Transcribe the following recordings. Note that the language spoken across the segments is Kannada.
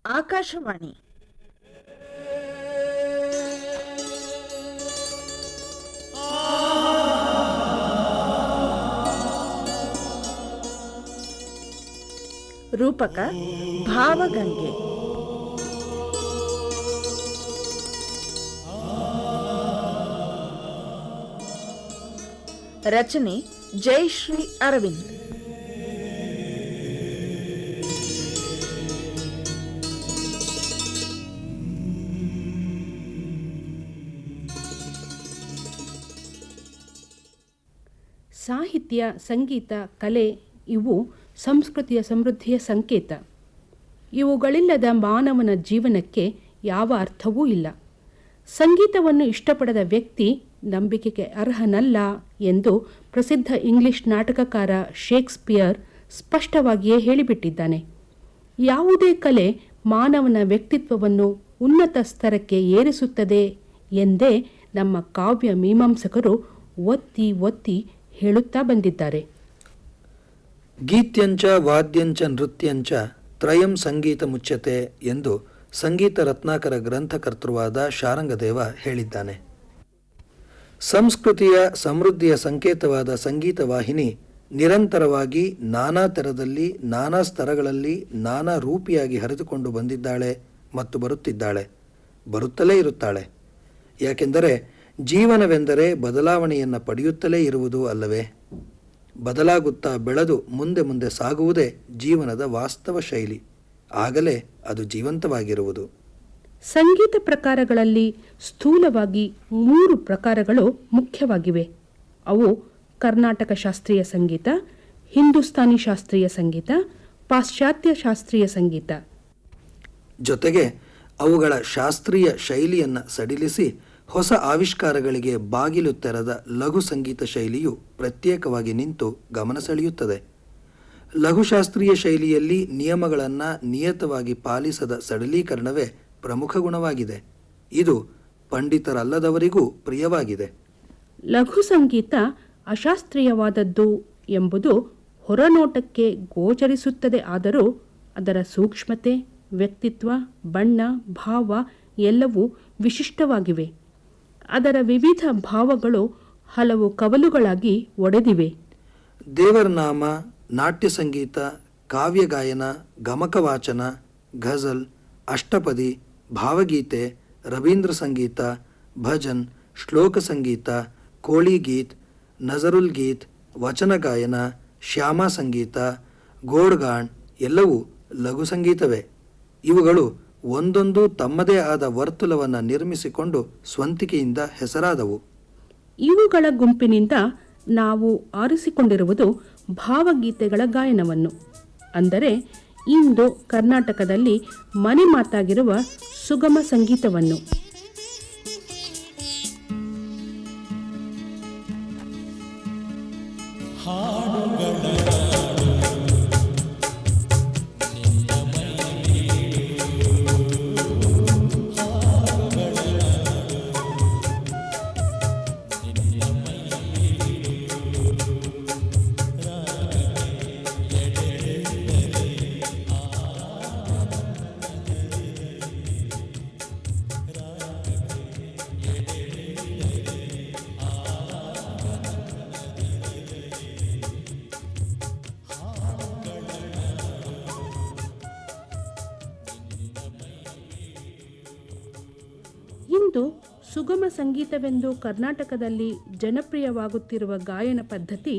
ಆಕಾಶವಾಣಿ ರೂಪಕ ಭಾವಗಂಗೆ. ರಚನೆ ಜಯಶ್ರೀ ಅರವಿಂದ್. ಸಾಹಿತ್ಯ, ಸಂಗೀತ, ಕಲೆ ಇವು ಸಂಸ್ಕೃತಿಯ ಸಮೃದ್ಧಿಯ ಸಂಕೇತ. ಇವುಗಳಿಲ್ಲದ ಮಾನವನ ಜೀವನಕ್ಕೆ ಯಾವ ಅರ್ಥವೂ ಇಲ್ಲ. ಸಂಗೀತವನ್ನು ಇಷ್ಟಪಡದ ವ್ಯಕ್ತಿ ನಂಬಿಕೆಗೆ ಅರ್ಹನಲ್ಲ ಎಂದು ಪ್ರಸಿದ್ಧ ಇಂಗ್ಲಿಷ್ ನಾಟಕಕಾರ ಶೇಕ್ಸ್ಪಿಯರ್ ಸ್ಪಷ್ಟವಾಗಿಯೇ ಹೇಳಿಬಿಟ್ಟಿದ್ದಾನೆ. ಯಾವುದೇ ಕಲೆ ಮಾನವನ ವ್ಯಕ್ತಿತ್ವವನ್ನು ಉನ್ನತ ಸ್ತರಕ್ಕೆ ಏರಿಸುತ್ತದೆ ಎಂದೇ ನಮ್ಮ ಕಾವ್ಯ ಮೀಮಾಂಸಕರು ಒತ್ತಿ ಒತ್ತಿ ಹೇಳುತ್ತಾ ಬಂದಿದ್ದಾರೆ. ಗೀತ್ಯಂಚ ವಾದ್ಯಂಚ ನೃತ್ಯಂಚ ತ್ರಯಂ ಸಂಗೀತ ಮುಚ್ಯತೆ ಎಂದು ಸಂಗೀತ ರತ್ನಾಕರ ಗ್ರಂಥಕರ್ತೃವಾದ ಶಾರಂಗದೇವ ಹೇಳಿದ್ದಾನೆ. ಸಂಸ್ಕೃತಿಯ ಸಮೃದ್ಧಿಯ ಸಂಕೇತವಾದ ಸಂಗೀತ ವಾಹಿನಿ ನಿರಂತರವಾಗಿ ನಾನಾ ತೆರದಲ್ಲಿ, ನಾನಾ ಸ್ತರಗಳಲ್ಲಿ, ನಾನಾ ರೂಪಿಯಾಗಿ ಹರಿದುಕೊಂಡು ಬಂದಿದ್ದಾಳೆ ಮತ್ತು ಬರುತ್ತಿದ್ದಾಳೆ, ಬರುತ್ತಲೇ ಇರುತ್ತಾಳೆ. ಯಾಕೆಂದರೆ ಜೀವನವೆಂದರೆ ಬದಲಾವಣೆಯನ್ನು ಪಡೆಯುತ್ತಲೇ ಇರುವುದು ಅಲ್ಲವೇ? ಬದಲಾಗುತ್ತಾ ಬೆಳೆದು ಮುಂದೆ ಮುಂದೆ ಸಾಗುವುದೇ ಜೀವನದ ವಾಸ್ತವ ಶೈಲಿ. ಆಗಲೇ ಅದು ಜೀವಂತವಾಗಿರುವುದು. ಸಂಗೀತ ಪ್ರಕಾರಗಳಲ್ಲಿ ಸ್ಥೂಲವಾಗಿ 3 ಪ್ರಕಾರಗಳು ಮುಖ್ಯವಾಗಿವೆ. ಅವು ಕರ್ನಾಟಕ ಶಾಸ್ತ್ರೀಯ ಸಂಗೀತ, ಹಿಂದೂಸ್ತಾನಿ ಶಾಸ್ತ್ರೀಯ ಸಂಗೀತ, ಪಾಶ್ಚಾತ್ಯ ಶಾಸ್ತ್ರೀಯ ಸಂಗೀತ. ಜೊತೆಗೆ ಅವುಗಳ ಶಾಸ್ತ್ರೀಯ ಶೈಲಿಯನ್ನು ಸಡಿಲಿಸಿ ಹೊಸ ಆವಿಷ್ಕಾರಗಳಿಗೆ ಬಾಗಿಲು ತೆರೆದ ಲಘು ಸಂಗೀತ ಶೈಲಿಯು ಪ್ರತ್ಯೇಕವಾಗಿ ನಿಂತು ಗಮನ ಸೆಳೆಯುತ್ತದೆ. ಲಘುಶಾಸ್ತ್ರೀಯ ಶೈಲಿಯಲ್ಲಿ ನಿಯಮಗಳನ್ನು ನಿಯತವಾಗಿ ಪಾಲಿಸದ ಸಡಲೀಕರಣವೇ ಪ್ರಮುಖ ಗುಣವಾಗಿದೆ. ಇದು ಪಂಡಿತರಲ್ಲದವರಿಗೂ ಪ್ರಿಯವಾಗಿದೆ. ಲಘು ಸಂಗೀತ ಅಶಾಸ್ತ್ರೀಯವಾದದ್ದು ಎಂಬುದು ಹೊರನೋಟಕ್ಕೆ ಗೋಚರಿಸುತ್ತದೆ. ಆದರೂ ಅದರ ಸೂಕ್ಷ್ಮತೆ, ವ್ಯಕ್ತಿತ್ವ, ಬಣ್ಣ, ಭಾವ ಎಲ್ಲವೂ ವಿಶಿಷ್ಟವಾಗಿವೆ. ಅದರ ವಿವಿಧ ಭಾವಗಳು ಹಲವು ಕವಲುಗಳಾಗಿ ಒಡೆದಿವೆ. ದೇವರನಾಮ, ನಾಟ್ಯ ಸಂಗೀತ, ಕಾವ್ಯಗಾಯನ, ಗಮಕವಾಚನ, ಘಜಲ್, ಅಷ್ಟಪದಿ, ಭಾವಗೀತೆ, ರವೀಂದ್ರ ಸಂಗೀತ, ಭಜನ್, ಶ್ಲೋಕ ಸಂಗೀತ, ಕೋಳಿ ಗೀತ್, ನಜರುಲ್ ಗೀತ್, ವಚನ ಗಾಯನ, ಶ್ಯಾಮ ಸಂಗೀತ, ಗೋಡ್ಗಾಣ್ ಎಲ್ಲವೂ ಲಘು ಸಂಗೀತವೇ. ಇವುಗಳು ಒಂದೊಂದು ತಮ್ಮದೇ ಆದ ವರ್ತುಲವನ್ನು ನಿರ್ಮಿಸಿಕೊಂಡು ಸ್ವಂತಿಕೆಯಿಂದ ಹೆಸರಾದವು. ಇವುಗಳ ಗುಂಪಿನಿಂದ ನಾವು ಆರಿಸಿಕೊಂಡಿರುವುದು ಭಾವಗೀತೆಗಳ ಗಾಯನವನ್ನು, ಅಂದರೆ ಇಂದು ಕರ್ನಾಟಕದಲ್ಲಿ ಮನೆ ಮಾತಾಗಿರುವ ಸುಗಮ ಸಂಗೀತವನ್ನು. ಇಂದು ಸುಗಮ ಸಂಗೀತವೆಂದು ಕರ್ನಾಟಕದಲ್ಲಿ ಜನಪ್ರಿಯವಾಗುತ್ತಿರುವ ಗಾಯನ ಪದ್ಧತಿ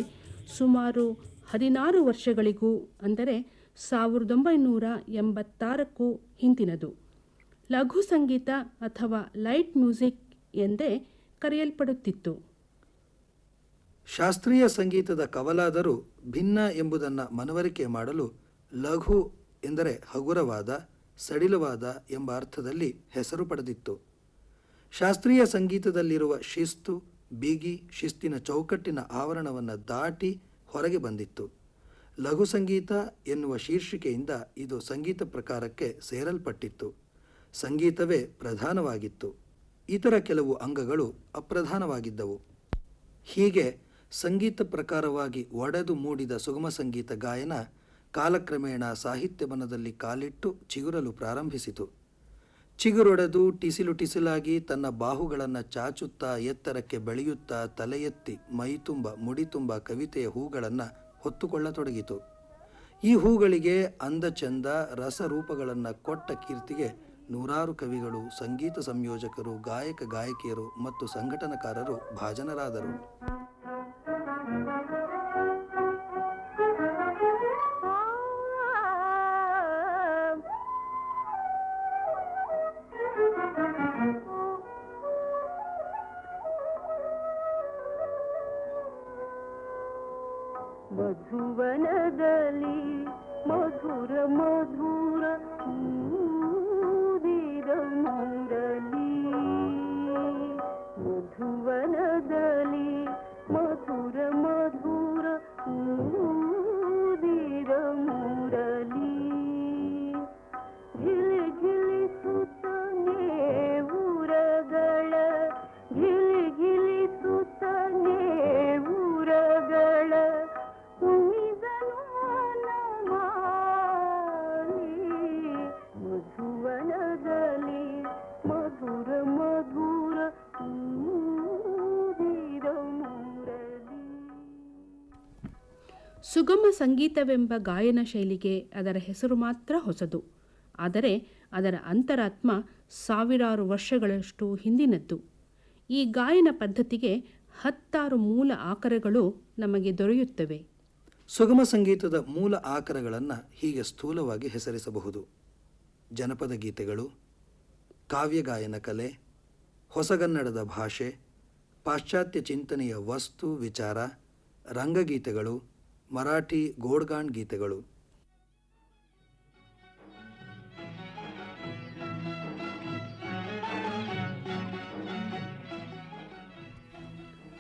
ಸುಮಾರು 16 ವರ್ಷಗಳಿಗೂ, ಅಂದರೆ 1986ಕ್ಕೂ ಹಿಂದಿನದು. ಲಘು ಸಂಗೀತ ಅಥವಾ ಲೈಟ್ ಮ್ಯೂಸಿಕ್ ಎಂದೇ ಕರೆಯಲ್ಪಡುತ್ತಿತ್ತು. ಶಾಸ್ತ್ರೀಯ ಸಂಗೀತದ ಕವಲಾದರೂ ಭಿನ್ನ ಎಂಬುದನ್ನು ಮನವರಿಕೆ ಮಾಡಲು ಲಘು ಎಂದರೆ ಹಗುರವಾದ, ಸಡಿಲವಾದ ಎಂಬ ಅರ್ಥದಲ್ಲಿ ಹೆಸರು ಪಡೆದಿತ್ತು. ಶಾಸ್ತ್ರೀಯ ಸಂಗೀತದಲ್ಲಿರುವ ಶಿಸ್ತು, ಬಿಗಿ, ಶಿಸ್ತಿನ ಚೌಕಟ್ಟಿನ ಆವರಣವನ್ನು ದಾಟಿ ಹೊರಗೆ ಬಂದಿತ್ತು. ಲಘು ಸಂಗೀತ ಎನ್ನುವ ಶೀರ್ಷಿಕೆಯಿಂದ ಇದು ಸಂಗೀತ ಪ್ರಕಾರಕ್ಕೆ ಸೇರಲ್ಪಟ್ಟಿತ್ತು. ಸಂಗೀತವೇ ಪ್ರಧಾನವಾಗಿತ್ತು, ಇತರ ಕೆಲವು ಅಂಗಗಳು ಅಪ್ರಧಾನವಾಗಿದ್ದವು. ಹೀಗೆ ಸಂಗೀತ ಪ್ರಕಾರವಾಗಿ ಒಡೆದು ಮೂಡಿದ ಸುಗಮ ಸಂಗೀತ ಗಾಯನ ಕಾಲಕ್ರಮೇಣ ಸಾಹಿತ್ಯ ಬನದಲ್ಲಿ ಕಾಲಿಟ್ಟು ಚಿಗುರಲು ಪ್ರಾರಂಭಿಸಿತು. ಚಿಗುರೊಡೆದು ಟಿಸಿಲು ಟಿಸಿಲಾಗಿ ತನ್ನ ಬಾಹುಗಳನ್ನು ಚಾಚುತ್ತಾ ಎತ್ತರಕ್ಕೆ ಬೆಳೆಯುತ್ತಾ ತಲೆ ಎತ್ತಿ ಮೈತುಂಬ ಮುಡಿತುಂಬ ಕವಿತೆಯ ಹೂಗಳನ್ನು ಹೊತ್ತುಕೊಳ್ಳತೊಡಗಿತು. ಈ ಹೂಗಳಿಗೆ ಅಂದಚಂದ ರಸರೂಪಗಳನ್ನು ಕೊಟ್ಟ ಕೀರ್ತಿಗೆ ನೂರಾರು ಕವಿಗಳು, ಸಂಗೀತ ಸಂಯೋಜಕರು, ಗಾಯಕ ಗಾಯಕಿಯರು ಮತ್ತು ಸಂಘಟನಕಾರರು ಭಾಜನರಾದರು. ಮಧುವನದಲ್ಲಿ ಮಧುರ ಮಧುರ ಊದಿದ ಮುರಳಿ, ಮಧುವನದಲ್ಲಿ ಮಧುರ ಮಧುರ ಊದಿದ ಮುರಳಿ, ಘಿಲಿ ಘಿಲಿಸುತ್ತನೆ ಊರಗಳ, ಘಿಲಿ ಘಿಲಿಸುತ್ತನೆ ಊರಗಳ ಮಧುವನದಲ್ಲಿ ಮಧುರ ಮಧುರ ಊದಿದ ಮುರಳಿ. ಸುಗಮ ಸಂಗೀತವೆಂಬ ಗಾಯನ ಶೈಲಿಗೆ ಅದರ ಹೆಸರು ಮಾತ್ರ ಹೊಸದು, ಆದರೆ ಅದರ ಅಂತರಾತ್ಮ ಸಾವಿರಾರು ವರ್ಷಗಳಷ್ಟು ಹಿಂದಿನದ್ದು. ಈ ಗಾಯನ ಪದ್ಧತಿಗೆ 10 ಮೂಲ ಆಕರಗಳು ನಮಗೆ ದೊರೆಯುತ್ತವೆ. ಸುಗಮ ಸಂಗೀತದ ಮೂಲ ಆಕರಗಳನ್ನು ಹೀಗೆ ಸ್ಥೂಲವಾಗಿ ಹೆಸರಿಸಬಹುದು: ಜನಪದ ಗೀತೆಗಳು, ಕಾವ್ಯಗಾಯನ ಕಲೆ, ಹೊಸಗನ್ನಡದ ಭಾಷೆ, ಪಾಶ್ಚಾತ್ಯ ಚಿಂತನೆಯ ವಸ್ತು ವಿಚಾರ, ರಂಗಗೀತೆಗಳು, ಮರಾಠಿ ಗೋಡ್ಗಾಣ್ ಗೀತೆಗಳು.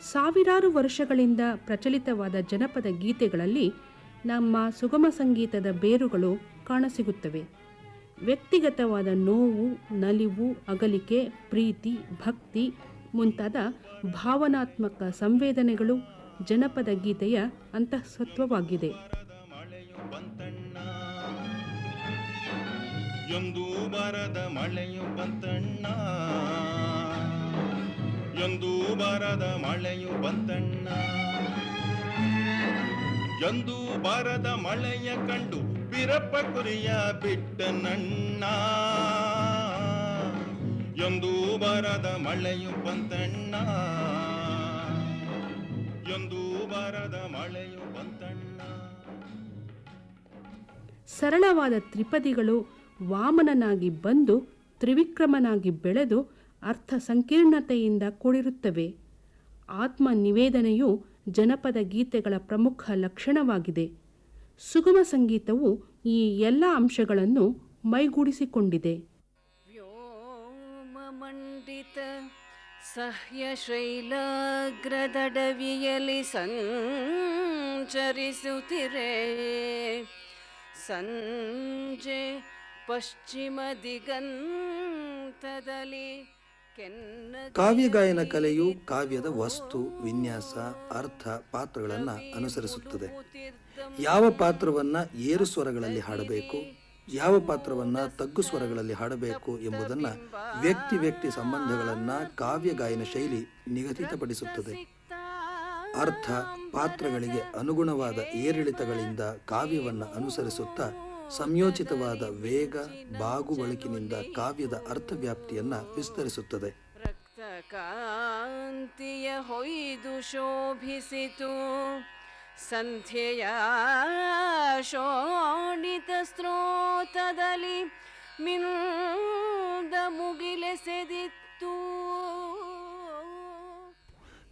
ಸಾವಿರಾರು ವರ್ಷಗಳಿಂದ ಪ್ರಚಲಿತವಾದ ಜನಪದ ಗೀತೆಗಳಲ್ಲಿ ನಮ್ಮ ಸುಗಮ ಸಂಗೀತದ ಬೇರುಗಳು ಕಾಣಸಿಗುತ್ತವೆ. ವ್ಯಕ್ತಿಗತವಾದ ನೋವು, ನಲಿವು, ಅಗಲಿಕೆ, ಪ್ರೀತಿ, ಭಕ್ತಿ ಮುಂತಾದ ಭಾವನಾತ್ಮಕ ಸಂವೇದನೆಗಳು ಜನಪದ ಗೀತೆಯ ಅಂತಃಸತ್ವವಾಗಿದೆ. ಎಂದು ಬರದ ಮಳೆಯು ಬಂತಣ್ಣ, ಎಂದು ಬರದ ಮಳೆಯು ಬಂತಣ್ಣ, ಎಂದು ಬರದ ಮಳೆಯ ಕಂಡು ಬಿರಪ್ಪ ಕುರಿಯ ಬಿಟ್ಟನಣ್ಣ, ಎಂದು ಬರದ ಮಳೆಯು ಬಂತಣ್ಣ, ಎಂದು ಬರದ ಮಳೆಯು ಬಂತಣ್ಣ. ಸರಳವಾದ ತ್ರಿಪದಿಗಳು ವಾಮನನಾಗಿ ಬಂದು ತ್ರಿವಿಕ್ರಮನಾಗಿ ಬೆಳೆದು ಅರ್ಥ ಸಂಕೀರ್ಣತೆಯಿಂದ ಕೂಡಿರುತ್ತವೆ. ಆತ್ಮ ನಿವೇದನೆಯು ಜನಪದ ಗೀತೆಗಳ ಪ್ರಮುಖ ಲಕ್ಷಣವಾಗಿದೆ. ಸುಗಮ ಸಂಗೀತವು ಈ ಎಲ್ಲ ಅಂಶಗಳನ್ನು ಮೈಗೂಡಿಸಿಕೊಂಡಿದೆ. ವ್ಯೋಮಮಂಡಿತ ಸಹ್ಯ ಶೈಲಾಗ್ರದಡವಿಯಲಿ ಸಂಚರಿಸುತ್ತಿರೆ, ಸಂಜೆ ಪಶ್ಚಿಮ ದಿಗಂತದಲ್ಲಿ. ಕಾವ್ಯಗಾಯನ ಕಲೆಯು ಕಾವ್ಯದ ವಸ್ತು, ವಿನ್ಯಾಸ, ಅರ್ಥ, ಪಾತ್ರಗಳನ್ನು ಅನುಸರಿಸುತ್ತದೆ. ಯಾವ ಪಾತ್ರವನ್ನು ಏರು ಸ್ವರಗಳಲ್ಲಿ ಹಾಡಬೇಕು, ಯಾವ ಪಾತ್ರವನ್ನು ತಗ್ಗು ಸ್ವರಗಳಲ್ಲಿ ಹಾಡಬೇಕು ಎಂಬುದನ್ನು ವ್ಯಕ್ತಿ ಸಂಬಂಧಗಳನ್ನು ಕಾವ್ಯಗಾಯನ ಶೈಲಿ ನಿಗದಿತಪಡಿಸುತ್ತದೆ. ಅರ್ಥ, ಪಾತ್ರಗಳಿಗೆ ಅನುಗುಣವಾದ ಏರಿಳಿತಗಳಿಂದ ಕಾವ್ಯವನ್ನು ಅನುಸರಿಸುತ್ತಾ ಸಂಯೋಚಿತವಾದ ವೇಗ, ಬಾಗು ಬಳಕಿನಿಂದ ಕಾವ್ಯದ ಅರ್ಥವ್ಯಾಪ್ತಿಯನ್ನು ವಿಸ್ತರಿಸುತ್ತದೆ. ರಕ್ತಕಾಂತಿಯ ಹೊಯ್ದು ಶೋಭಿಸಿತು ಸಂಧ್ಯೆಯ ಶೋಣಿತ ಸ್ತ್ರೋತದಲ್ಲಿ ಮಿಂದ ಮುಗಿಲೆಸೆದಿತ್ತು.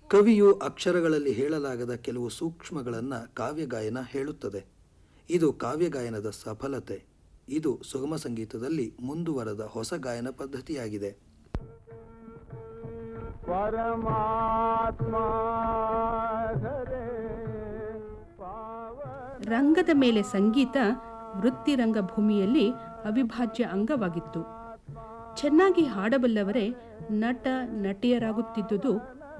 ಕವಿಯು ಅಕ್ಷರಗಳಲ್ಲಿ ಹೇಳಲಾಗದ ಕೆಲವು ಸೂಕ್ಷ್ಮಗಳನ್ನು ಕಾವ್ಯಗಾಯನ ಹೇಳುತ್ತದೆ. ಇದು ಕಾವ್ಯಗಾಯನದ ಸಫಲತೆ. ಇದು ಸುಗಮ ಸಂಗೀತದಲ್ಲಿ ಮುಂದುವರೆದ ಹೊಸ ಗಾಯನ ಪದ್ಧತಿಯಾಗಿದೆ. ರಂಗದ ಮೇಲೆ ಸಂಗೀತ ವೃತ್ತಿ ರಂಗಭೂಮಿಯಲ್ಲಿ ಅವಿಭಾಜ್ಯ ಅಂಗವಾಗಿತ್ತು. ಚೆನ್ನಾಗಿ ಹಾಡಬಲ್ಲವರೇ ನಟ ನಟಿಯರಾಗುತ್ತಿದ್ದುದು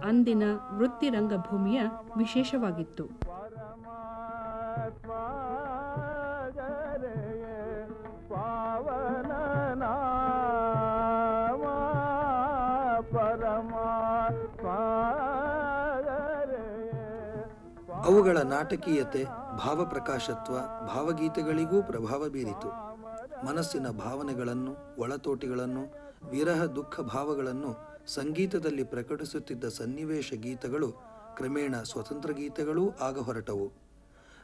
ಅಂದಿನ ವೃತ್ತಿ ರಂಗಭೂಮಿಯ ವಿಶೇಷವಾಗಿತ್ತು. ಅವುಗಳ ನಾಟಕೀಯತೆ, ಭಾವಪ್ರಕಾಶತ್ವ ಭಾವಗೀತೆಗಳಿಗೂ ಪ್ರಭಾವ ಬೀರಿತು. ಮನಸ್ಸಿನ ಭಾವನೆಗಳನ್ನು, ಒಳತೋಟಿಗಳನ್ನು, ವಿರಹ ದುಃಖ ಭಾವಗಳನ್ನು ಸಂಗೀತದಲ್ಲಿ ಪ್ರಕಟಿಸುತ್ತಿದ್ದ ಸನ್ನಿವೇಶ ಗೀತಗಳು ಕ್ರಮೇಣ ಸ್ವತಂತ್ರ ಗೀತೆಗಳೂ ಆಗ ಹೊರಟವು.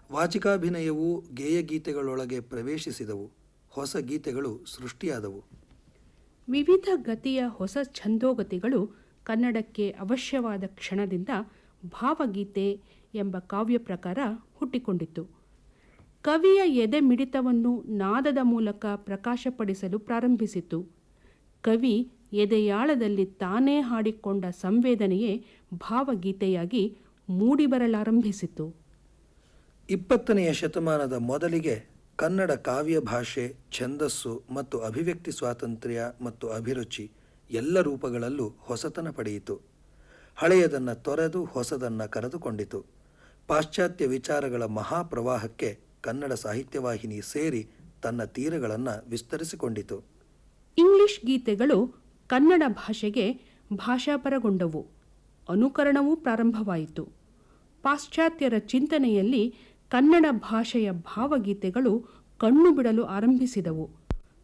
ವಾಚಿಕಾಭಿನಯವು ಗೇಯಗೀತೆಗಳೊಳಗೆ ಪ್ರವೇಶಿಸಿದವು. ಹೊಸ ಗೀತೆಗಳು ಸೃಷ್ಟಿಯಾದವು. ವಿವಿಧ ಗತಿಯ ಹೊಸ ಛಂದೋಗತಿಗಳು ಕನ್ನಡಕ್ಕೆ ಅವಶ್ಯವಾದ ಕ್ಷಣದಿಂದ ಭಾವಗೀತೆ ಎಂಬ ಕಾವ್ಯ ಪ್ರಕಾರ ಹುಟ್ಟಿಕೊಂಡಿತು. ಕವಿಯ ಎದೆ ಮಿಡಿತವನ್ನು ನಾದದ ಮೂಲಕ ಪ್ರಕಾಶಪಡಿಸಲು ಪ್ರಾರಂಭಿಸಿತು. ಕವಿ ಎದೆಯಾಳದಲ್ಲಿ ತಾನೇ ಹಾಡಿಕೊಂಡ ಸಂವೇದನೆಯೇ ಭಾವಗೀತೆಯಾಗಿ ಮೂಡಿಬರಲಾರಂಭಿಸಿತು. 20ನೆಯ ಶತಮಾನದ ಮೊದಲಿಗೆ ಕನ್ನಡ ಕಾವ್ಯ ಭಾಷೆ, ಛಂದಸ್ಸು ಮತ್ತು ಅಭಿವ್ಯಕ್ತಿ ಸ್ವಾತಂತ್ರ್ಯ ಮತ್ತು ಅಭಿರುಚಿ ಎಲ್ಲ ರೂಪಗಳಲ್ಲೂ ಹೊಸತನ ಪಡೆಯಿತು. ಹಳೆಯದನ್ನು ತೊರೆದು ಹೊಸದನ್ನು ಕರೆದುಕೊಂಡಿತು. ಪಾಶ್ಚಾತ್ಯ ವಿಚಾರಗಳ ಮಹಾಪ್ರವಾಹಕ್ಕೆ ಕನ್ನಡ ಸಾಹಿತ್ಯವಾಹಿನಿ ಸೇರಿ ತನ್ನ ತೀರಗಳನ್ನು ವಿಸ್ತರಿಸಿಕೊಂಡಿತು. ಇಂಗ್ಲಿಷ್ ಗೀತೆಗಳು ಕನ್ನಡ ಭಾಷೆಗೆ ಭಾಷಾಪರಗೊಂಡವು. ಅನುಕರಣವೂ ಪ್ರಾರಂಭವಾಯಿತು. ಪಾಶ್ಚಾತ್ಯರ ಚಿಂತನೆಯಲ್ಲಿ ಕನ್ನಡ ಭಾಷೆಯ ಭಾವಗೀತೆಗಳು ಕಣ್ಣು ಬಿಡಲು ಆರಂಭಿಸಿದವು.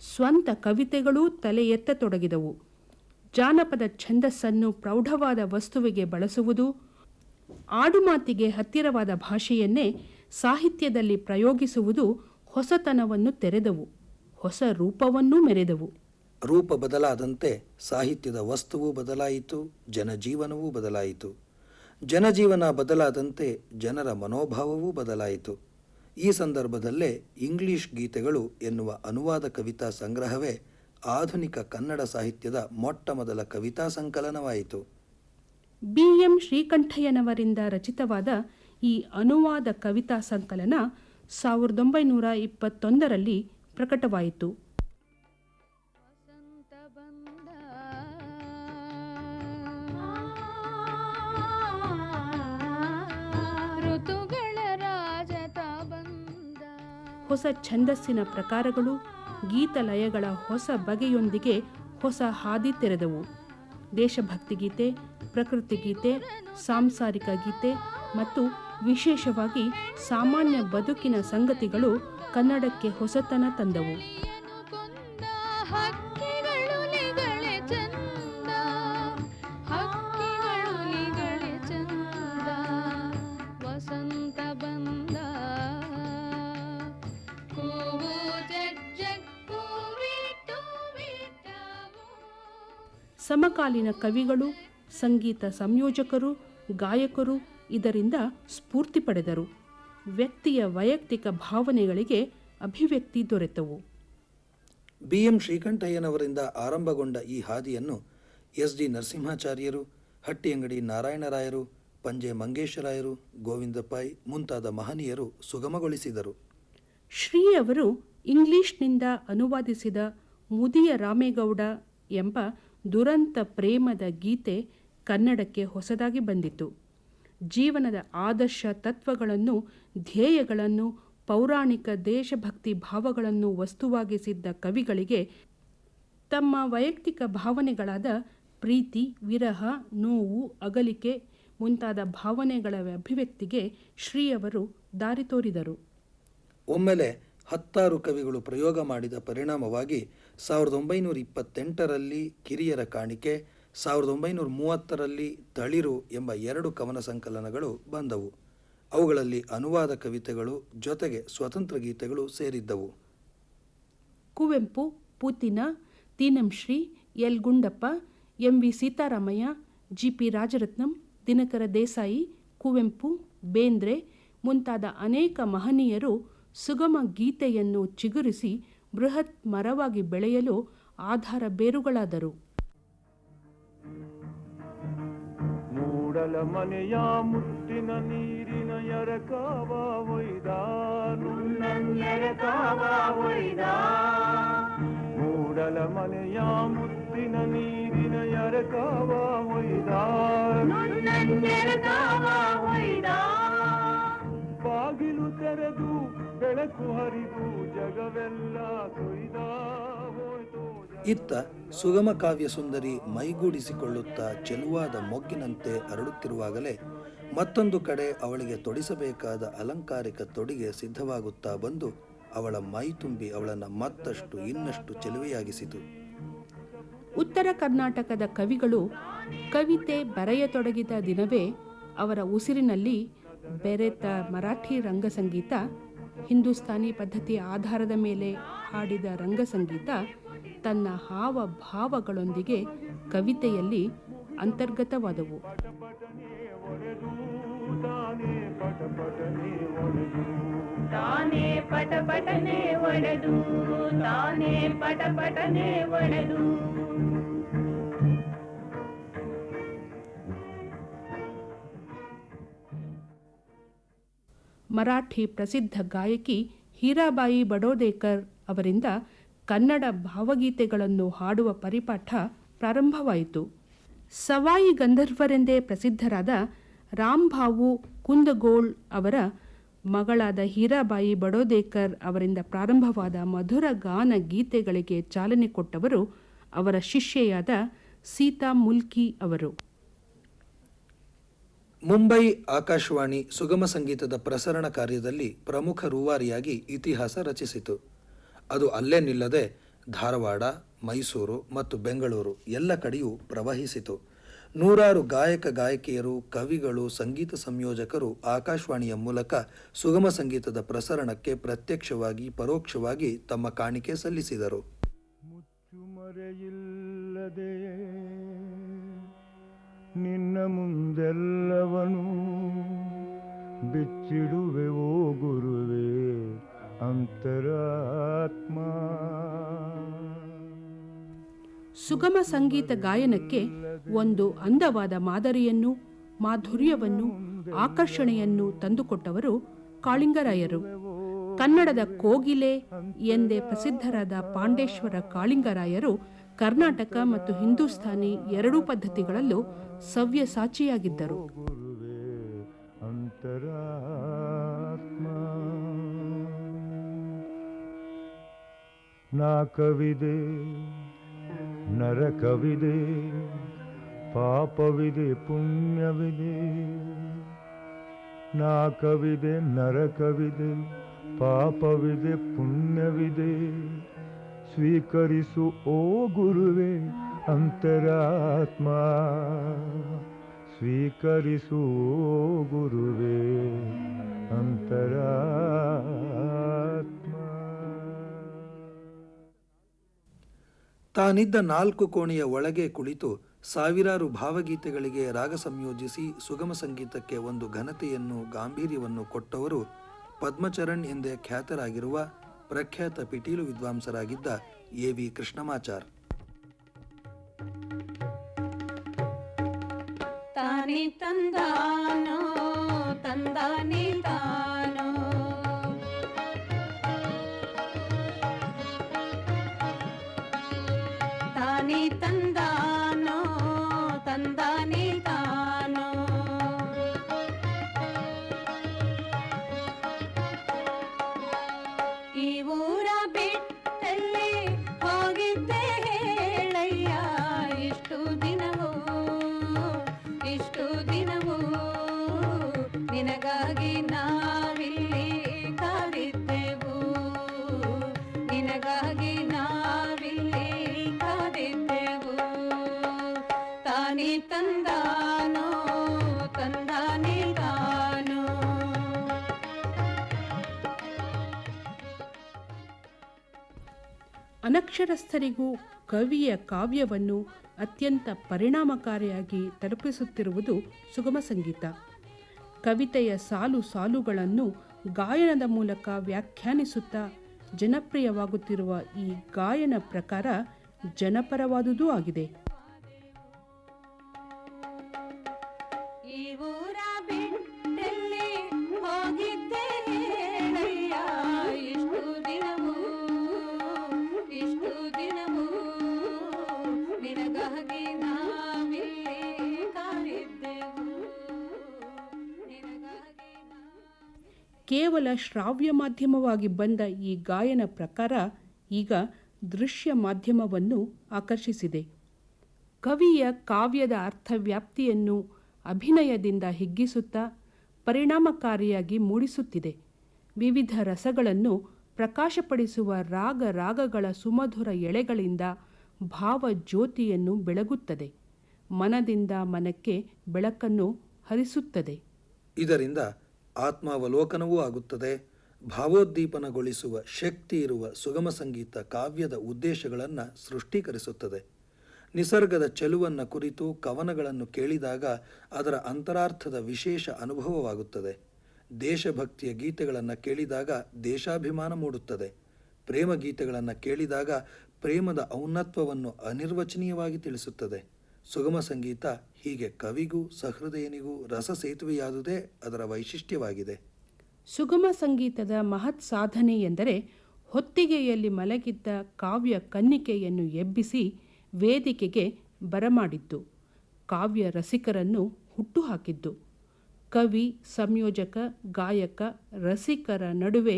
ಸ್ವಂತ ಕವಿತೆಗಳೂ ತಲೆ ಎತ್ತತೊಡಗಿದವು. ಜಾನಪದ ಛಂದಸ್ಸನ್ನು ಪ್ರೌಢವಾದ ವಸ್ತುವಿಗೆ ಬಳಸುವುದು, ಆಡುಮಾತಿಗೆ ಹತ್ತಿರವಾದ ಭಾಷೆಯನ್ನೇ ಸಾಹಿತ್ಯದಲ್ಲಿ ಪ್ರಯೋಗಿಸುವುದು ಹೊಸತನವನ್ನು ತೆರೆದವು. ಹೊಸ ರೂಪವನ್ನೂ ಮೆರೆದವು. ರೂಪ ಬದಲಾದಂತೆ ಸಾಹಿತ್ಯದ ವಸ್ತುವು ಬದಲಾಯಿತು, ಜನಜೀವನವೂ ಬದಲಾಯಿತು. ಜನಜೀವನ ಬದಲಾದಂತೆ ಜನರ ಮನೋಭಾವವೂ ಬದಲಾಯಿತು. ಈ ಸಂದರ್ಭದಲ್ಲೇ ಇಂಗ್ಲಿಷ್ ಗೀತೆಗಳು ಎನ್ನುವ ಅನುವಾದ ಕವಿತಾ ಸಂಗ್ರಹವೇ ಆಧುನಿಕ ಕನ್ನಡ ಸಾಹಿತ್ಯದ ಮೊಟ್ಟಮೊದಲ ಕವಿತಾ ಸಂಕಲನವಾಯಿತು. BM ಶ್ರೀಕಂಠಯ್ಯನವರಿಂದ ರಚಿತವಾದ ಈ ಅನುವಾದ ಕವಿತಾ ಸಂಕಲನ 1921ರಲ್ಲಿ ಪ್ರಕಟವಾಯಿತು. ಹೊಸ ಛಂದಸ್ಸಿನ ಪ್ರಕಾರಗಳು, ಗೀತಲಯಗಳ ಹೊಸ ಬಗೆಯೊಂದಿಗೆ ಹೊಸ ಹಾದಿ ತೆರೆದವು. ದೇಶಭಕ್ತಿ ಗೀತೆ, ಪ್ರಕೃತಿ ಗೀತೆ, ಸಾಂಸಾರಿಕ ಗೀತೆ ಮತ್ತು ವಿಶೇಷವಾಗಿ ಸಾಮಾನ್ಯ ಬದುಕಿನ ಸಂಗತಿಗಳು ಕನ್ನಡಕ್ಕೆ ಹೊಸತನ ತಂದವು. ಸಮಕಾಲೀನ ಕವಿಗಳು, ಸಂಗೀತ ಸಂಯೋಜಕರು, ಗಾಯಕರು ಇದರಿಂದ ಸ್ಫೂರ್ತಿ ಪಡೆದರು. ವ್ಯಕ್ತಿಯ ವೈಯಕ್ತಿಕ ಭಾವನೆಗಳಿಗೆ ಅಭಿವ್ಯಕ್ತಿ ದೊರೆತವು. BM ಶ್ರೀಕಂಠಯ್ಯನವರಿಂದ ಆರಂಭಗೊಂಡ ಈ ಹಾದಿಯನ್ನು SD ನರಸಿಂಹಾಚಾರ್ಯರು, ಹಟ್ಟಿಯಂಗಡಿ ನಾರಾಯಣರಾಯರು, ಪಂಜೆ ಮಂಗೇಶರಾಯರು, ಗೋವಿಂದ ಪೈ ಮುಂತಾದ ಮಹನೀಯರು ಸುಗಮಗೊಳಿಸಿದರು. ಶ್ರೀ ಅವರು ಇಂಗ್ಲಿಷ್ನಿಂದ ಅನುವಾದಿಸಿದ ಮುದಿಯ ರಾಮೇಗೌಡ ಎಂಬ ದುರಂತ ಪ್ರೇಮದ ಗೀತೆ ಕನ್ನಡಕ್ಕೆ ಹೊಸದಾಗಿ ಬಂದಿತು. ಜೀವನದ ಆದರ್ಶ ತತ್ವಗಳನ್ನು, ಧ್ಯೇಯಗಳನ್ನು, ಪೌರಾಣಿಕ ದೇಶಭಕ್ತಿ ಭಾವಗಳನ್ನು ವಸ್ತುವಾಗಿಸಿದ್ದ ಕವಿಗಳಿಗೆ ತಮ್ಮ ವೈಯಕ್ತಿಕ ಭಾವನೆಗಳಾದ ಪ್ರೀತಿ, ವಿರಹ, ನೋವು, ಅಗಲಿಕೆ ಮುಂತಾದ ಭಾವನೆಗಳ ಅಭಿವ್ಯಕ್ತಿಗೆ ಶ್ರೀಯವರು ದಾರಿ ತೋರಿದರು. ಒಮ್ಮೆಲೆ 10 ಕವಿಗಳು ಪ್ರಯೋಗ ಮಾಡಿದ ಪರಿಣಾಮವಾಗಿ 1928ರಲ್ಲಿ ಕಿರಿಯರ ಕಾಣಿಕೆ, 1930ರಲ್ಲಿ ತಳಿರು ಎಂಬ 2 ಕವನ ಸಂಕಲನಗಳು ಬಂದವು. ಅವುಗಳಲ್ಲಿ ಅನುವಾದ ಕವಿತೆಗಳು ಜೊತೆಗೆ ಸ್ವತಂತ್ರ ಗೀತೆಗಳು ಸೇರಿದ್ದವು. Kuvempu, Putina, Teenamshri, L Gundappa, MV Seetharamaiah, GP Rajaratnam, Dinakara Desai, Kuvempu, Bendre ಮುಂತಾದ ಅನೇಕ ಮಹನೀಯರು ಸುಗಮ ಗೀತೆಯನ್ನು ಚಿಗುರಿಸಿ ಬೃಹತ್ ಮರವಾಗಿ ಬೆಳೆಯಲು ಆಧಾರ ಬೇರುಗಳಾದರು. ಮೂಡಲ ಮನೆಯ ಮುತ್ತಿನ ನೀರಿನ ಎರಕವ ಒಯ್ದ ಮೂಡಲ ಮನೆಯ ಮುತ್ತಿನ ನೀರಿನ ಎರಕವ ಒಯ್ದ ಬಾಗಿಲು ತೆರೆದು ಬೆಳಕು ಹರಿದು ಜಗವೆಲ್ಲ ತೊಯ್ದ ಹೋಯ್ತು. ಇತ್ತ ಸುಗಮ ಕಾವ್ಯ ಸುಂದರಿ ಮೈಗೂಡಿಸಿಕೊಳ್ಳುತ್ತಾ ಚೆಲುವಾದ ಮೊಗ್ಗಿನಂತೆ ಅರಳುತ್ತಿರುವಾಗಲೇ ಮತ್ತೊಂದು ಕಡೆ ಅವಳಿಗೆ ತೊಡಿಸಬೇಕಾದ ಅಲಂಕಾರಿಕ ತೊಡಿಗೆ ಸಿದ್ಧವಾಗುತ್ತಾ ಬಂದು ಅವಳ ಮೈ ತುಂಬಿ ಅವಳನ್ನು ಮತ್ತಷ್ಟು ಇನ್ನಷ್ಟು ಚೆಲುವೆಯಾಗಿಸಿತು. ಉತ್ತರ ಕರ್ನಾಟಕದ ಕವಿಗಳು ಕವಿತೆ ಬರೆಯತೊಡಗಿದ ದಿನವೇ ಅವರ ಉಸಿರಿನಲ್ಲಿ ಬೆರೆತ ಮರಾಠಿ ರಂಗಸಂಗೀತ, ಹಿಂದೂಸ್ತಾನಿ ಪದ್ಧತಿಯ ಆಧಾರದ ಮೇಲೆ ಹಾಡಿದ ರಂಗಸಂಗೀತ ತನ್ನ ಹಾವಭಾವಗಳೊಂದಿಗೆ ಕವಿತೆಯಲ್ಲಿ ಅಂತರ್ಗತವಾದವು. ತಾನೇ ಪಟಪಟನೆ ಒಡೆದು ತಾನೇ ಪಟಪಟನೆ ಒಡೆದು. ಮರಾಠಿ ಪ್ರಸಿದ್ಧ ಗಾಯಕಿ ಹೀರಾಬಾಯಿ ಬಡೋದೇಕರ್ ಅವರಿಂದ ಕನ್ನಡ ಭಾವಗೀತೆಗಳನ್ನು ಹಾಡುವ ಪರಿಪಾಠ ಪ್ರಾರಂಭವಾಯಿತು. ಸವಾಯಿ ಗಂಧರ್ವರೆಂದೇ ಪ್ರಸಿದ್ಧರಾದ ರಾಮ್ಭಾವು ಕುಂದಗೋಳ್ ಅವರ ಮಗಳಾದ ಹೀರಾಬಾಯಿ ಬಡೋದೇಕರ್ ಅವರಿಂದ ಪ್ರಾರಂಭವಾದ ಮಧುರ ಗಾನ ಗೀತೆಗಳಿಗೆ ಚಾಲನೆ ಕೊಟ್ಟವರು ಅವರ ಶಿಷ್ಯೆಯಾದ ಸೀತಾ ಮುಲ್ಕಿ ಅವರು. ಮುಂಬೈ ಆಕಾಶವಾಣಿ ಸುಗಮ ಸಂಗೀತದ ಪ್ರಸರಣ ಕಾರ್ಯದಲ್ಲಿ ಪ್ರಮುಖ ರೂವಾರಿಯಾಗಿ ಇತಿಹಾಸ ರಚಿಸಿತು. ಅದು ಅಲ್ಲೇ ನಿಲ್ಲದೆ ಧಾರವಾಡ, ಮೈಸೂರು ಮತ್ತು ಬೆಂಗಳೂರು ಎಲ್ಲ ಕಡೆಯೂ ಪ್ರವಹಿಸಿತು. ನೂರಾರು ಗಾಯಕ ಗಾಯಕಿಯರು, ಕವಿಗಳು, ಸಂಗೀತ ಸಂಯೋಜಕರು ಆಕಾಶವಾಣಿಯ ಮೂಲಕ ಸುಗಮ ಸಂಗೀತದ ಪ್ರಸರಣಕ್ಕೆ ಪ್ರತ್ಯಕ್ಷವಾಗಿ ಪರೋಕ್ಷವಾಗಿ ತಮ್ಮ ಕಾಣಿಕೆ ಸಲ್ಲಿಸಿದರು. ಮುಚ್ಚುಮರೆಯಿಲ್ಲದೆ ನಿನ್ನ ಮುಂದೆಲ್ಲವನು ಬಿಚ್ಚಿಡುವೆ ಓ ಗುರುವೇ ಅಂತರಾತ್ಮ. ಸುಗಮ ಸಂಗೀತ ಗಾಯನಕ್ಕೆ ಒಂದು ಅಂದವಾದ ಮಾದರಿಯನ್ನು, ಮಾಧುರ್ಯವನ್ನು, ಆಕರ್ಷಣೆಯನ್ನು ತಂದುಕೊಟ್ಟವರು ಕಾಳಿಂಗರಾಯರು. ಕನ್ನಡದ ಕೋಗಿಲೆ ಎಂದೇ ಪ್ರಸಿದ್ಧರಾದ ಪಾಂಡೇಶ್ವರ ಕಾಳಿಂಗರಾಯರು ಕರ್ನಾಟಕ ಮತ್ತು ಹಿಂದೂಸ್ತಾನಿ ಎರಡೂ ಪದ್ಧತಿಗಳಲ್ಲೂ ಸವ್ಯಸಾಚಿಯಾಗಿದ್ದರು. ನಾ ಕವಿದೆ ನರಕವಿದೆ, ಪಾಪವಿದೆ ಪುಣ್ಯವಿದೆ. ನಾ ಕವಿದೆ ನರಕವಿದೆ, ಪಾಪವಿದೆ ಪುಣ್ಯವಿದೆ. ಸ್ವೀಕರಿಸು ಓ ಗುರುವೇ ಅಂತರಾತ್ಮ, ಸ್ವೀಕರಿಸು ಓ ಗುರುವೇ ಅಂತರಾತ್ಮ. ತಾನಿದ್ದ 4 ಕೋಣೆಯ ಒಳಗೆ ಕುಳಿತು ಸಾವಿರಾರು ಭಾವಗೀತೆಗಳಿಗೆ ರಾಗ ಸಂಯೋಜಿಸಿ ಸುಗಮ ಸಂಗೀತಕ್ಕೆ ಒಂದು ಘನತೆಯನ್ನು, ಗಾಂಭೀರ್ಯವನ್ನು ಕೊಟ್ಟವರು ಪದ್ಮಚರಣ್ ಎಂದೇ ಖ್ಯಾತರಾಗಿರುವ ಪ್ರಖ್ಯಾತ ಪಿಟೀಲು ವಿದ್ವಾಂಸರಾಗಿದ್ದ ಎ.ವಿ. ಕೃಷ್ಣಮಾಚಾರ್. ತಾನೇ ತಂದಾನೋ ತಂದಾನೇ ತಾನೋ, ತಾನೇ ತಂದಾನೋ ತಂದಾನೇ ತಾನೋ. ಈ ಊರ ಬಿಟ್ಟಲ್ಲಿ ಹೋಗಿದ್ದೆ ಹೇಳಯ್ಯ, ಇಷ್ಟು ದಿನವೂ ನಿನಗಾಗಿ ನಾವಿಲ್ಲಿ ಕಾದಿದ್ದೆವು, ನಿನಗಾಗಿ ನಾವಿಲ್ಲಿ ಕಾದಿದ್ದೆವು. ತಾನೇ ತಂದಾನೋ ತಂದಾನೇ ತಾನೋ. ಅನಕ್ಷರಸ್ಥರಿಗೂ ಕವಿಯ ಕಾವ್ಯವನ್ನು ಅತ್ಯಂತ ಪರಿಣಾಮಕಾರಿಯಾಗಿ ತಲುಪಿಸುತ್ತಿರುವುದು ಸುಗಮ ಸಂಗೀತ. ಕವಿತೆಯ ಸಾಲು ಸಾಲುಗಳನ್ನು ಗಾಯನದ ಮೂಲಕ ವ್ಯಾಖ್ಯಾನಿಸುತ್ತಾ ಜನಪ್ರಿಯವಾಗುತ್ತಿರುವ ಈ ಗಾಯನ ಪ್ರಕಾರ ಜನಪರವಾದುದೂ ಆಗಿದೆ. ಈ ಊರ ಬಿಟ್ಟಲ್ಲಿ ಹೋಗಿದ್ದೆ ಹೇಳಯ್ಯ, ಇಷ್ಟು ದಿನವೂ ನಿನಗಾಗಿ ನಾವಿಲ್ಲಿ ಕಾದಿದ್ದೆವು, ನಿನಗಾಗಿ. ಕೇವಲ ಶ್ರಾವ್ಯ ಮಾಧ್ಯಮವಾಗಿ ಬಂದ ಈ ಗಾಯನ ಪ್ರಕಾರ ಈಗ ದೃಶ್ಯ ಮಾಧ್ಯಮವನ್ನು ಆಕರ್ಷಿಸಿದೆ. ಕವಿಯ ಕಾವ್ಯದ ಅರ್ಥವ್ಯಾಪ್ತಿಯನ್ನು ಅಭಿನಯದಿಂದ ಹಿಗ್ಗಿಸುತ್ತಾ ಪರಿಣಾಮಕಾರಿಯಾಗಿ ಮೂಡಿಸುತ್ತಿದೆ. ವಿವಿಧ ರಸಗಳನ್ನು ಪ್ರಕಾಶಪಡಿಸುವ ರಾಗಗಳ ಸುಮಧುರ ಎಳೆಗಳಿಂದ ಭಾವಜ್ಯೋತಿಯನ್ನು ಬೆಳಗುತ್ತದೆ. ಮನದಿಂದ ಮನಕ್ಕೆ ಬೆಳಕನ್ನು ಹರಿಸುತ್ತದೆ. ಇದರಿಂದ ಆತ್ಮಾವಲೋಕನವೂ ಆಗುತ್ತದೆ. ಭಾವೋದ್ದೀಪನಗೊಳಿಸುವ ಶಕ್ತಿ ಇರುವ ಸುಗಮ ಸಂಗೀತ ಕಾವ್ಯದ ಉದ್ದೇಶಗಳನ್ನು ಸೃಷ್ಟೀಕರಿಸುತ್ತದೆ. ನಿಸರ್ಗದ ಚೆಲುವನ್ನು ಕುರಿತು ಕವನಗಳನ್ನು ಕೇಳಿದಾಗ ಅದರ ಅಂತರಾರ್ಥದ ವಿಶೇಷ ಅನುಭವವಾಗುತ್ತದೆ. ದೇಶಭಕ್ತಿಯ ಗೀತೆಗಳನ್ನು ಕೇಳಿದಾಗ ದೇಶಾಭಿಮಾನ ಮೂಡುತ್ತದೆ. ಪ್ರೇಮ ಗೀತೆಗಳನ್ನು ಕೇಳಿದಾಗ ಪ್ರೇಮದ ಔನ್ನತ್ವವನ್ನು ಅನಿರ್ವಚನೀಯವಾಗಿ ತಿಳಿಸುತ್ತದೆ. ಸುಗಮ ಸಂಗೀತ ಹೀಗೆ ಕವಿಗೂ ಸಹೃದಯನಿಗೂ ರಸ ಸೇತುವೆಯಾದುದೇ ಅದರ ವೈಶಿಷ್ಟ್ಯವಾಗಿದೆ. ಸುಗಮ ಸಂಗೀತದ ಮಹತ್ ಸಾಧನೆ ಎಂದರೆ ಹೊತ್ತಿಗೆಯಲ್ಲಿ ಮಲಗಿದ್ದ ಕಾವ್ಯ ಕನ್ನಿಕೆಯನ್ನು ಎಬ್ಬಿಸಿ ವೇದಿಕೆಗೆ ಬರಮಾಡಿದ್ದು, ಕಾವ್ಯ ರಸಿಕರನ್ನು ಹುಟ್ಟುಹಾಕಿದ್ದು. ಕವಿ, ಸಂಯೋಜಕ, ಗಾಯಕ, ರಸಿಕರ ನಡುವೆ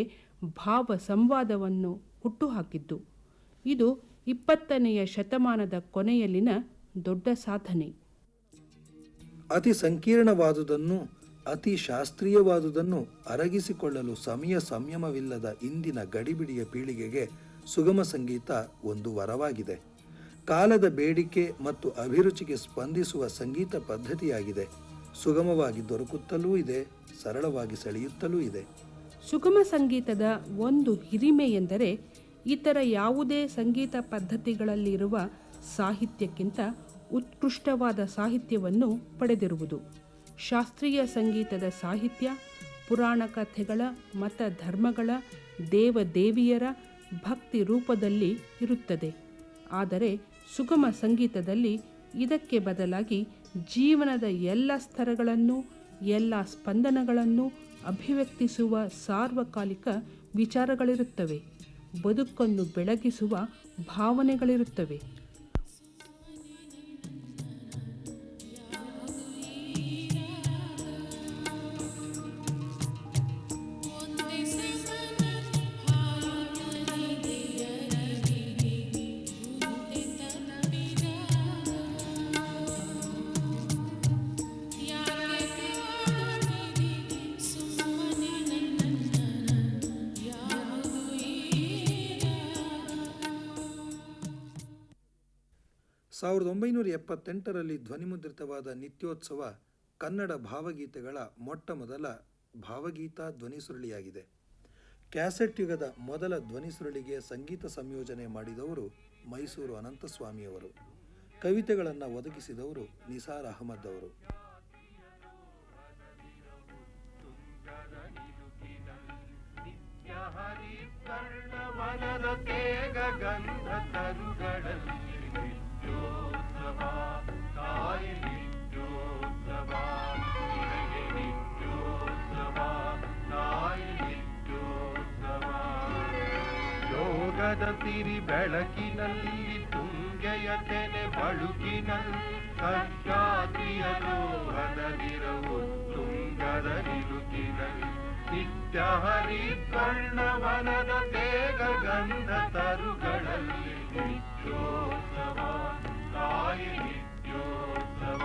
ಭಾವ ಸಂವಾದವನ್ನು ಹುಟ್ಟುಹಾಕಿದ್ದು. ಇದು 20ನೇ ಶತಮಾನದ ಕೊನೆಯಲ್ಲಿನ ದೊಡ್ಡ ಸಾಧನೆ. ಅತಿ ಸಂಕೀರ್ಣವಾದುದನ್ನು, ಅತಿ ಶಾಸ್ತ್ರೀಯವಾದುದನ್ನು ಅರಗಿಸಿಕೊಳ್ಳಲು ಸಮಯ ಸಂಯಮವಿಲ್ಲದ ಇಂದಿನ ಗಡಿಬಿಡಿಯ ಪೀಳಿಗೆಗೆ ಸುಗಮ ಸಂಗೀತ ಒಂದು ವರವಾಗಿದೆ. ಕಾಲದ ಬೇಡಿಕೆ ಮತ್ತು ಅಭಿರುಚಿಗೆ ಸ್ಪಂದಿಸುವ ಸಂಗೀತ ಪದ್ಧತಿಯಾಗಿದೆ. ಸುಗಮವಾಗಿ ದೊರಕುತ್ತಲೂ ಇದೆ, ಸರಳವಾಗಿ ಸೆಳೆಯುತ್ತಲೂ ಇದೆ. ಸುಗಮ ಸಂಗೀತದ ಒಂದು ಹಿರಿಮೆ ಎಂದರೆ ಇತರ ಯಾವುದೇ ಸಂಗೀತ ಪದ್ಧತಿಗಳಲ್ಲಿರುವ ಸಾಹಿತ್ಯಕ್ಕಿಂತ ಉತ್ಕೃಷ್ಟವಾದ ಸಾಹಿತ್ಯವನ್ನು ಪಡೆದಿರುವುದು. ಶಾಸ್ತ್ರೀಯ ಸಂಗೀತದ ಸಾಹಿತ್ಯ ಪುರಾಣ ಕಥೆಗಳ, ಮತ ಧರ್ಮಗಳ, ದೇವದೇವಿಯರ ಭಕ್ತಿ ರೂಪದಲ್ಲಿ ಇರುತ್ತದೆ. ಆದರೆ ಸುಗಮ ಸಂಗೀತದಲ್ಲಿ ಇದಕ್ಕೆ ಬದಲಾಗಿ ಜೀವನದ ಎಲ್ಲ ಸ್ತರಗಳನ್ನು, ಎಲ್ಲ ಸ್ಪಂದನಗಳನ್ನು ಅಭಿವ್ಯಕ್ತಿಸುವ ಸಾರ್ವಕಾಲಿಕ ವಿಚಾರಗಳಿರುತ್ತವೆ. ಬದುಕನ್ನು ಬೆಳಗಿಸುವ ಭಾವನೆಗಳಿರುತ್ತವೆ. ಸಾವಿರದ 1978ರಲ್ಲಿ ಧ್ವನಿಮುದ್ರಿತವಾದ ನಿತ್ಯೋತ್ಸವ ಕನ್ನಡ ಭಾವಗೀತೆಗಳ ಮೊಟ್ಟ ಮೊದಲ ಭಾವಗೀತಾ ಧ್ವನಿಸುರುಳಿಯಾಗಿದೆ. ಕ್ಯಾಸೆಟ್ ಯುಗದ ಮೊದಲ ಧ್ವನಿಸುರುಳಿಗೆ ಸಂಗೀತ ಸಂಯೋಜನೆ ಮಾಡಿದವರು ಮೈಸೂರು ಅನಂತಸ್ವಾಮಿಯವರು. ಕವಿತೆಗಳನ್ನು ಒದಗಿಸಿದವರು ನಿಸಾರ್ ಅಹಮದ್ ಅವರು. ಯೋಗದ ಸಿರಿ ಬೆಳಕಿನಲ್ಲಿ ತುಂಗೆಯ ತೆನೆ ಬಳುಕಿನಲ್ಲಿ ಸಹ್ಯಾದ್ರಿಯ ಲೋಹದಲ್ಲಿರವು ತುಂಗದ ನಿರುತಿನಲ್ಲಿ ನಿತ್ಯ ಹರಿತ್ವರ್ಣವನದ ತೇಗ ಗಂಧ ತರುಗಳಲ್ಲಿ ನಿತ್ಯೋತ್ಸವ ತಾಯಿ ನಿತ್ಯೋತ್ಸವ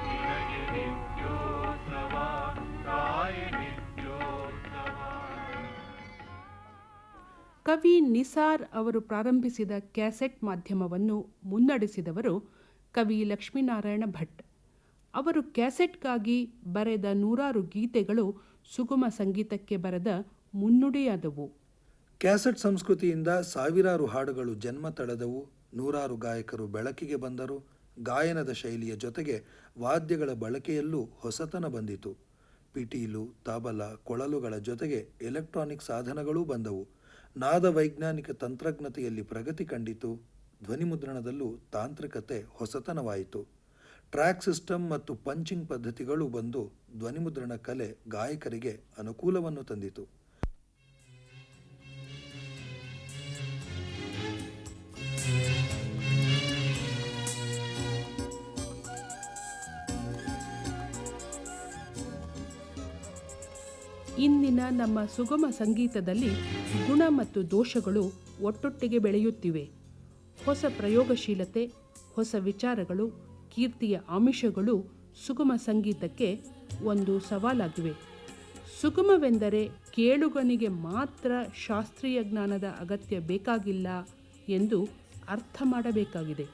ನಿನಗೆ ನಿತ್ಯೋತ್ಸವ ತಾಯಿ ನಿತ್ಯೋತ್ಸವ. ಕವಿ ನಿಸಾರ್ ಅವರು ಪ್ರಾರಂಭಿಸಿದ ಕ್ಯಾಸೆಟ್ ಮಾಧ್ಯಮವನ್ನು ಮುನ್ನಡೆಸಿದವರು ಕವಿ ಲಕ್ಷ್ಮೀನಾರಾಯಣ ಭಟ್. ಅವರು ಕ್ಯಾಸೆಟ್ಗಾಗಿ ಬರೆದ 100 ಗೀತೆಗಳು ಸುಗಮ ಸಂಗೀತಕ್ಕೆ ಬರೆದ ಮುನ್ನುಡಿಯಾದವು. ಕ್ಯಾಸೆಟ್ ಸಂಸ್ಕೃತಿಯಿಂದ ಸಾವಿರಾರು ಹಾಡುಗಳು ಜನ್ಮ ತಳೆದವು. 100 ಗಾಯಕರು ಬೆಳಕಿಗೆ ಬಂದರು. ಗಾಯನದ ಶೈಲಿಯ ಜೊತೆಗೆ ವಾದ್ಯಗಳ ಬಳಕೆಯಲ್ಲೂ ಹೊಸತನ ಬಂದಿತು. ಪಿಟೀಲು, ತಬಲ, ಕೊಳಲುಗಳ ಜೊತೆಗೆ ಎಲೆಕ್ಟ್ರಾನಿಕ್ ಸಾಧನಗಳೂ ಬಂದವು. ನಾದ ವೈಜ್ಞಾನಿಕ ತಂತ್ರಜ್ಞತೆಯಲ್ಲಿ ಪ್ರಗತಿ ಕಂಡಿತು. ಧ್ವನಿಮುದ್ರಣದಲ್ಲೂ ತಾಂತ್ರಿಕತೆ ಹೊಸತನವಾಯಿತು. ಟ್ರ್ಯಾಕ್ ಸಿಸ್ಟಮ್ ಮತ್ತು ಪಂಚಿಂಗ್ ಪದ್ಧತಿಗಳು ಬಂದು ಧ್ವನಿಮುದ್ರಣ ಕಲೆ ಗಾಯಕರಿಗೆ ಅನುಕೂಲವನ್ನು ತಂದಿತು. ಇಂದಿನ ನಮ್ಮ ಸುಗಮ ಸಂಗೀತದಲ್ಲಿ ಗುಣ ಮತ್ತು ದೋಷಗಳು ಒಟ್ಟೊಟ್ಟಿಗೆ ಬೆಳೆಯುತ್ತಿವೆ. ಹೊಸ ಪ್ರಯೋಗಶೀಲತೆ, ಹೊಸ ವಿಚಾರಗಳು, ಕೀರ್ತಿಯ ಆಮಿಷಗಳು ಸುಗಮ ಸಂಗೀತಕ್ಕೆ ಒಂದು ಸವಾಲಾಗಿವೆ. ಸುಗಮವೆಂದರೆ ಕೇಳುಗನಿಗೆ ಮಾತ್ರ ಶಾಸ್ತ್ರೀಯ ಜ್ಞಾನದ ಅಗತ್ಯ ಬೇಕಾಗಿಲ್ಲ ಎಂದು ಅರ್ಥ ಮಾಡಬೇಕಾಗಿದೆ.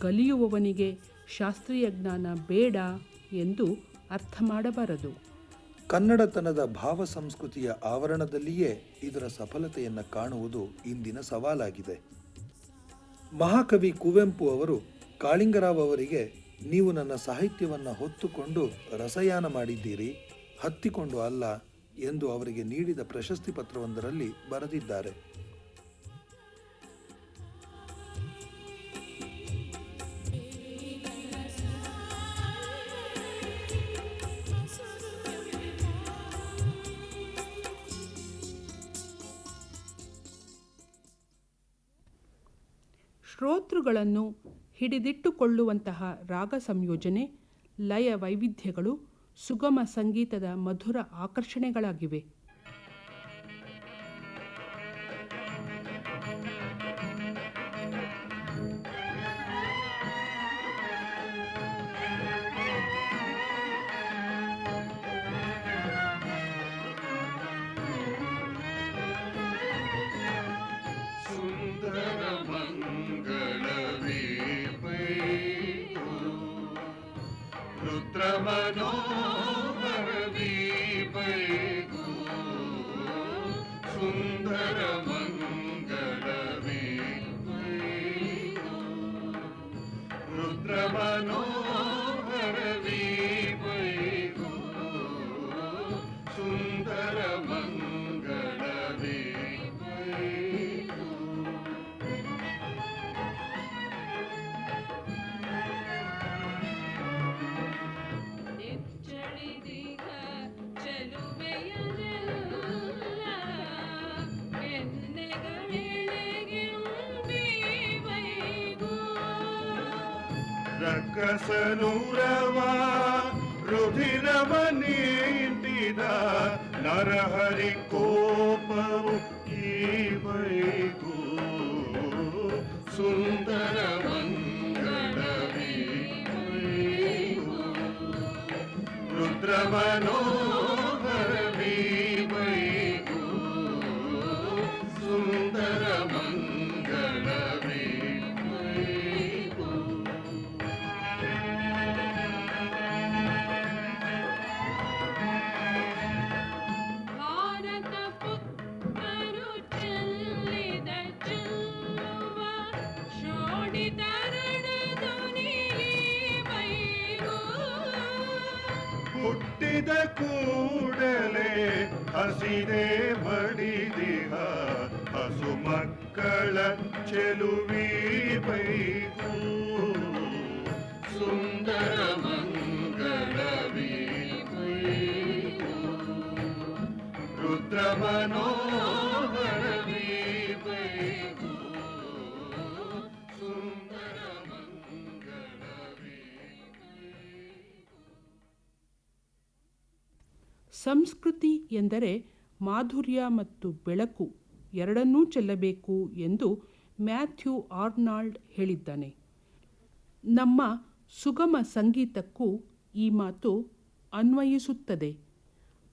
ಕಲಿಯುವವನಿಗೆ ಶಾಸ್ತ್ರೀಯ ಜ್ಞಾನ ಬೇಡ ಎಂದು ಅರ್ಥ ಮಾಡಬಾರದು. ಕನ್ನಡತನದ ಭಾವ ಸಂಸ್ಕೃತಿಯ ಆವರಣದಲ್ಲಿಯೇ ಇದರ ಸಫಲತೆಯನ್ನು ಕಾಣುವುದು ಇಂದಿನ ಸವಾಲಾಗಿದೆ. ಮಹಾಕವಿ ಕುವೆಂಪು ಅವರು ಕಾಳಿಂಗರಾವ್ ಅವರಿಗೆ, ನೀವು ನನ್ನ ಸಾಹಿತ್ಯವನ್ನು ಹೊತ್ತುಕೊಂಡು ರಸಯಾನ ಮಾಡಿದ್ದೀರಿ, ಹತ್ತಿಕೊಂಡು ಅಲ್ಲ ಎಂದು ಅವರಿಗೆ ನೀಡಿದ ಪ್ರಶಸ್ತಿ ಪತ್ರವೊಂದರಲ್ಲಿ ಬರೆದಿದ್ದಾರೆ. ಶ್ರೋತೃಗಳನ್ನು ಹಿಡಿದಿಟ್ಟುಕೊಳ್ಳುವಂತಹ ರಾಗ ಸಂಯೋಜನೆ, ಲಯ ವೈವಿಧ್ಯಗಳು ಸುಗಮ ಸಂಗೀತದ ಮಧುರ ಆಕರ್ಷಣೆಗಳಾಗಿವೆ. ರಕ್ಕಸನೂರವ ರುಧಿರವ ನೀಟಿದ ನರಹರಿ ಕೋಪವು ಕೀವೈಗೂ ಸುಂದರ ಮಂಗಳವೀವೈಗೂ ರುದ್ರ ಮನೋಹರ ವೀವೈಗೂ ಸುಂದರ ಮಂಗಳವೀವೈಗೂ. ಹುಟ್ಟಿದ ಕೂಡಲೇ ಹಸಿದೆ ಬಡಿದಿಹ ಹಸು ಮಕ್ಕಳ ಚೆಲುವಿ ಬೈಗೂ ಸುಂದರ ಮಂಗಳವಿ ಬೈಗೂ ರುದ್ರ ಮನೋಹರವಿ ಬೈಗೂ ಸುಂದರ ಮಂಗಳವಿ. ಸಂಸ್ಕೃತಿ ಎಂದರೆ ಮಾಧುರ್ಯ ಮತ್ತು ಬೆಳಕು ಎರಡನ್ನೂ ಚೆಲ್ಲಬೇಕು ಎಂದು ಮ್ಯಾಥ್ಯೂ ಆರ್ನಾಲ್ಡ್ ಹೇಳಿದ್ದಾನೆ. ನಮ್ಮ ಸುಗಮ ಸಂಗೀತಕ್ಕೂ ಈ ಮಾತು ಅನ್ವಯಿಸುತ್ತದೆ.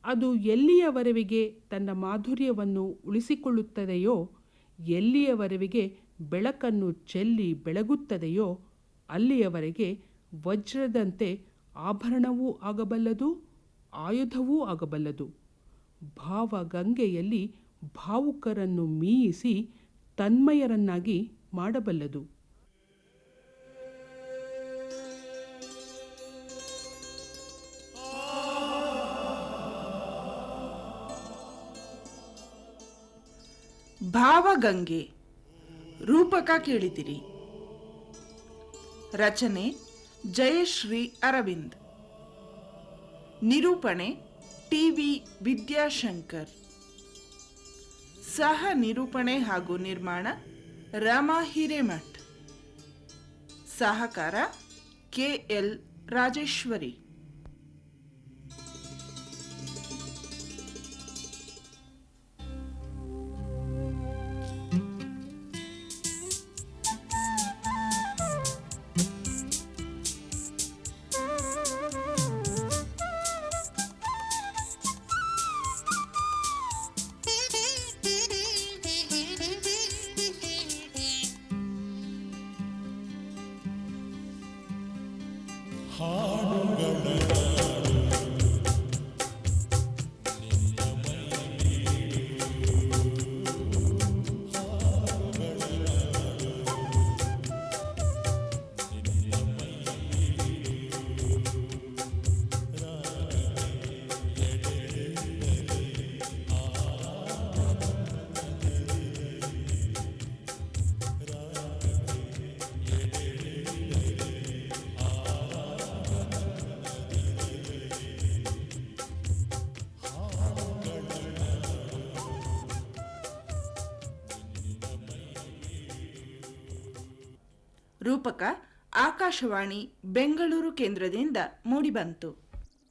ಅದು ಎಲ್ಲಿಯವರೆಗೆ ತನ್ನ ಮಾಧುರ್ಯವನ್ನು ಉಳಿಸಿಕೊಳ್ಳುತ್ತದೆಯೋ, ಎಲ್ಲಿಯವರೆಗೆ ಬೆಳಕನ್ನು ಚೆಲ್ಲಿ ಬೆಳಗುತ್ತದೆಯೋ, ಅಲ್ಲಿಯವರೆಗೆ ವಜ್ರದಂತೆ ಆಭರಣವೂ ಆಗಬಲ್ಲದು, ಆಯುಧವೂ ಆಗಬಲ್ಲದು. ಭಾವಗಂಗೆಯಲ್ಲಿ ಭಾವುಕರನ್ನು ಮೀಯಿಸಿ ತನ್ಮಯರನ್ನಾಗಿ ಮಾಡಬಲ್ಲದು. ಭಾವಗಂಗೆ ರೂಪಕ ಕೇಳಿದಿರಿ. ರಚನೆ ಜಯಶ್ರೀ ಅರವಿಂದ್. ನಿರೂಪಣೆ ಟಿ.ವಿ. ವಿದ್ಯಾಶಂಕರ್. ಸಹ ನಿರೂಪಣೆ ಹಾಗೂ ನಿರ್ಮಾಣ ರಮಾ ಹಿರೇಮಠ್. ಸಹಕಾರ ಕೆ.ಎಲ್. ರಾಜೇಶ್ವರಿ. ರೂಪಕ ಆಕಾಶವಾಣಿ ಬೆಂಗಳೂರು ಕೇಂದ್ರದಿಂದ ಮೂಡಿಬಂತು.